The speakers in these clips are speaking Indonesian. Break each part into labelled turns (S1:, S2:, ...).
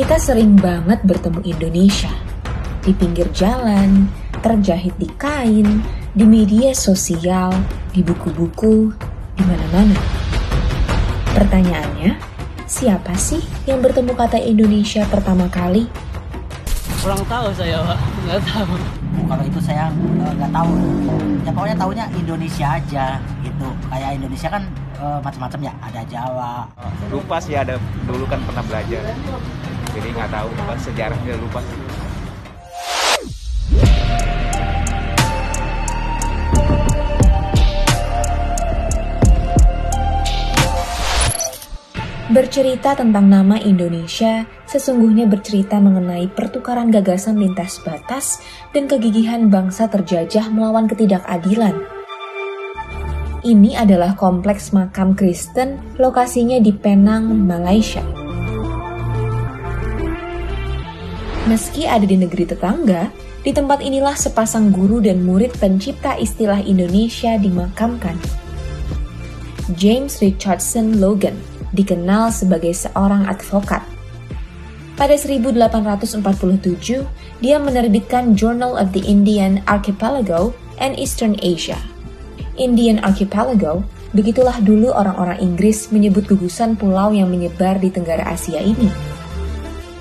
S1: Kita sering banget bertemu Indonesia di pinggir jalan, terjahit di kain, di media sosial, di buku-buku, di mana-mana. Pertanyaannya, siapa sih yang bertemu kata Indonesia pertama kali?
S2: Kurang tahu saya, Pak. Nggak tahu.
S3: Kalau itu saya nggak tahu. Ya pokoknya tahunya Indonesia aja gitu. Kayak Indonesia kan macam-macam ya. Ada Jawa.
S4: Lupa sih, ada dulu kan pernah belajar. Jadi nggak tahu, kan sejarahnya lupa.
S1: Bercerita tentang nama Indonesia sesungguhnya bercerita mengenai pertukaran gagasan lintas batas dan kegigihan bangsa terjajah melawan ketidakadilan. Ini adalah kompleks makam Kristen, lokasinya di Penang, Malaysia. Meski ada di negeri tetangga, di tempat inilah sepasang guru dan murid pencipta istilah Indonesia dimakamkan. James Richardson Logan dikenal sebagai seorang advokat. Pada 1847, dia menerbitkan Journal of the Indian Archipelago and Eastern Asia. Indian Archipelago, begitulah dulu orang-orang Inggris menyebut gugusan pulau yang menyebar di Tenggara Asia ini.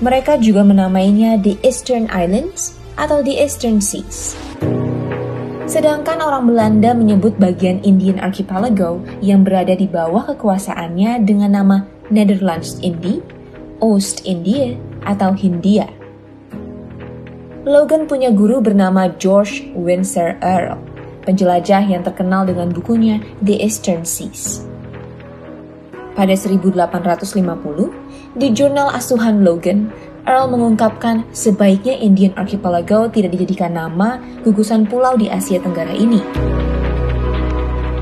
S1: Mereka juga menamainya the Eastern Islands atau the Eastern Seas. Sedangkan orang Belanda menyebut bagian Indian Archipelago yang berada di bawah kekuasaannya dengan nama Nederlands Indie, Oost India, atau Hindia. Logan punya guru bernama George Windsor Earl, penjelajah yang terkenal dengan bukunya The Eastern Seas. Pada 1850, di jurnal asuhan Logan, Earl mengungkapkan sebaiknya Indian Archipelago tidak dijadikan nama gugusan pulau di Asia Tenggara ini.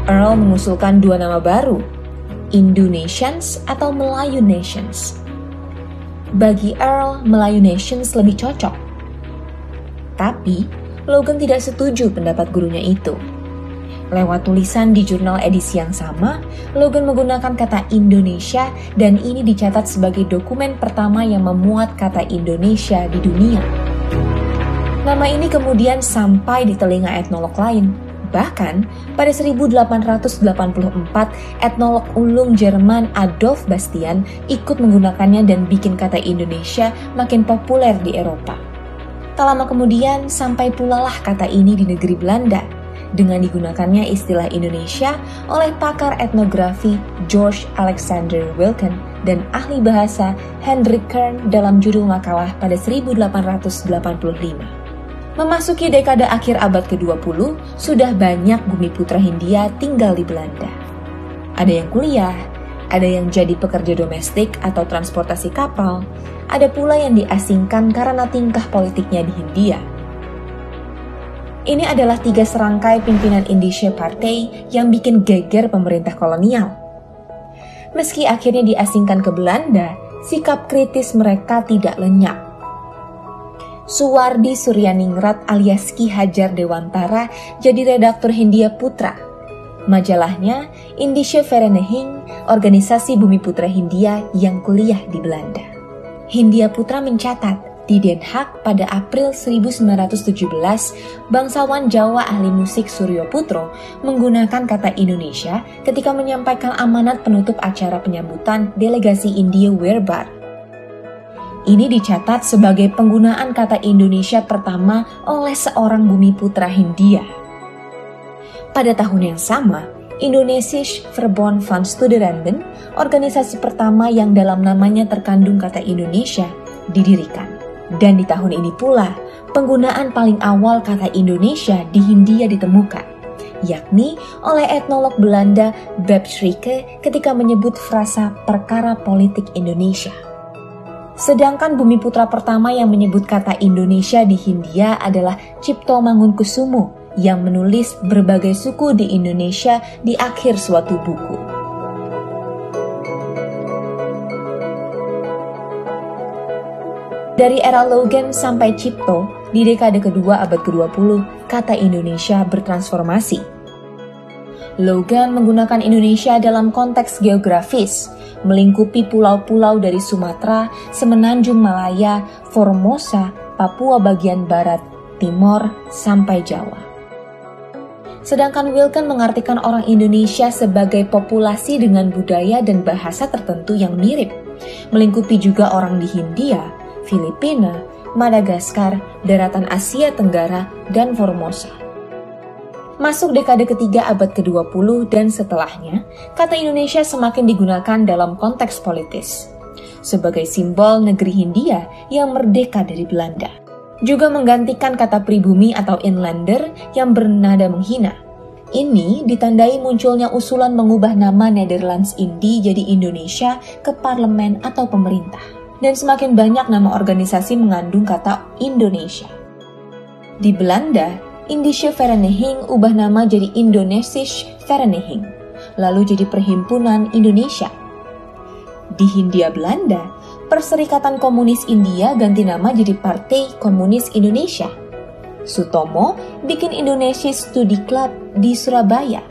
S1: Earl mengusulkan dua nama baru, Indo-Nations atau Melayu Nations. Bagi Earl, Melayu Nations lebih cocok. Tapi, Logan tidak setuju pendapat gurunya itu. Lewat tulisan di jurnal edisi yang sama, Logan menggunakan kata Indonesia dan ini dicatat sebagai dokumen pertama yang memuat kata Indonesia di dunia. Nama ini kemudian sampai di telinga etnolog lain. Bahkan, pada 1884, etnolog ulung Jerman Adolf Bastian ikut menggunakannya dan bikin kata Indonesia makin populer di Eropa. Tak lama kemudian, sampai pula lah kata ini di negeri Belanda, dengan digunakannya istilah Indonesia oleh pakar etnografi George Alexander Wilken dan ahli bahasa Hendrik Kern dalam judul makalah pada 1885. Memasuki dekade akhir abad ke-20, sudah banyak bumi putra Hindia tinggal di Belanda. Ada yang kuliah, ada yang jadi pekerja domestik atau transportasi kapal, ada pula yang diasingkan karena tingkah politiknya di Hindia. Ini adalah 3 serangkai pimpinan Indische Partei yang bikin geger pemerintah kolonial. Meski akhirnya diasingkan ke Belanda, sikap kritis mereka tidak lenyap. Suwardi Suryaningrat alias Ki Hajar Dewantara jadi redaktur Hindia Putra. Majalahnya Indische Vereniging, organisasi bumi putra Hindia yang kuliah di Belanda. Hindia Putra mencatat, di Den Haag pada April 1917, bangsawan Jawa ahli musik Suryo Putro menggunakan kata Indonesia ketika menyampaikan amanat penutup acara penyambutan delegasi India Werbar. Ini dicatat sebagai penggunaan kata Indonesia pertama oleh seorang bumi putra Hindia. Pada tahun yang sama, Indonesisch Verbond van Studenten, organisasi pertama yang dalam namanya terkandung kata Indonesia, didirikan. Dan di tahun ini pula, penggunaan paling awal kata Indonesia di Hindia ditemukan, yakni oleh etnolog Belanda Beb Schrike ketika menyebut frasa perkara politik Indonesia. Sedangkan bumi putra pertama yang menyebut kata Indonesia di Hindia adalah Cipto Mangunkusumo yang menulis berbagai suku di Indonesia di akhir suatu buku. Dari era Logan sampai Cipto, di dekade kedua abad ke-20, kata Indonesia bertransformasi. Logan menggunakan Indonesia dalam konteks geografis, melingkupi pulau-pulau dari Sumatera, Semenanjung Malaya, Formosa, Papua bagian barat, Timor, sampai Jawa. Sedangkan Wilken mengartikan orang Indonesia sebagai populasi dengan budaya dan bahasa tertentu yang mirip, melingkupi juga orang di Hindia, Filipina, Madagaskar, daratan Asia Tenggara, dan Formosa. Masuk dekade ketiga abad ke-20 dan setelahnya, kata Indonesia semakin digunakan dalam konteks politis, sebagai simbol negeri Hindia yang merdeka dari Belanda. Juga menggantikan kata pribumi atau inlander yang bernada menghina. Ini ditandai munculnya usulan mengubah nama Nederlands-Indië jadi Indonesia ke parlemen atau pemerintah. Dan semakin banyak nama organisasi mengandung kata Indonesia. Di Belanda, Indische Vereniging ubah nama jadi Indonesische Vereniging, lalu jadi Perhimpunan Indonesia. Di Hindia Belanda, Perserikatan Komunis India ganti nama jadi Partai Komunis Indonesia. Sutomo bikin Indonesia Studi Club di Surabaya.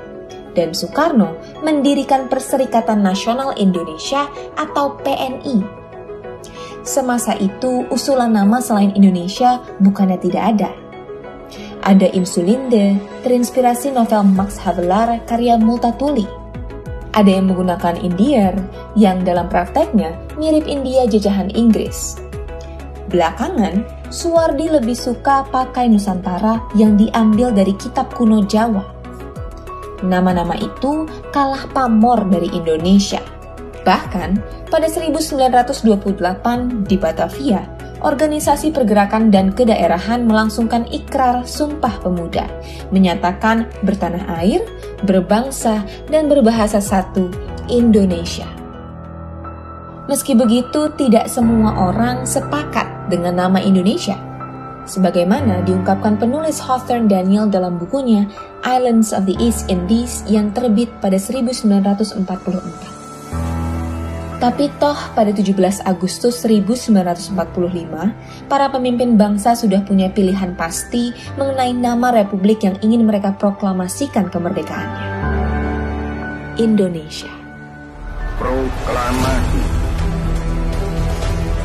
S1: Dan Soekarno mendirikan Perserikatan Nasional Indonesia atau PNI. Semasa itu, usulan nama selain Indonesia bukannya tidak ada. Ada Insulinde, terinspirasi novel Max Havelaar karya Multatuli. Ada yang menggunakan Indier, yang dalam prakteknya mirip India jajahan Inggris. Belakangan, Suwardi lebih suka pakai Nusantara yang diambil dari kitab kuno Jawa. Nama-nama itu kalah pamor dari Indonesia. Bahkan, pada 1928 di Batavia, Organisasi Pergerakan dan Kedaerahan melangsungkan ikrar Sumpah Pemuda, menyatakan bertanah air, berbangsa, dan berbahasa satu, Indonesia. Meski begitu, tidak semua orang sepakat dengan nama Indonesia. Sebagaimana diungkapkan penulis Hawthorne Daniel dalam bukunya Islands of the East Indies yang terbit pada 1944. Tapi toh pada 17 Agustus 1945, para pemimpin bangsa sudah punya pilihan pasti mengenai nama republik yang ingin mereka proklamasikan kemerdekaannya. Indonesia.
S5: Proklamasi.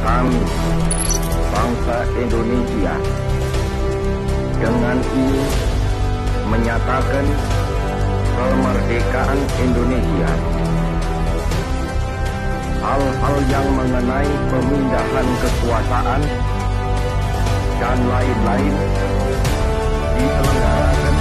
S5: Kami, bangsa Indonesia, dengan ini menyatakan kemerdekaan Indonesia. Hal-hal yang mengenai pemindahan kekuasaan dan lain-lain diselenggarakan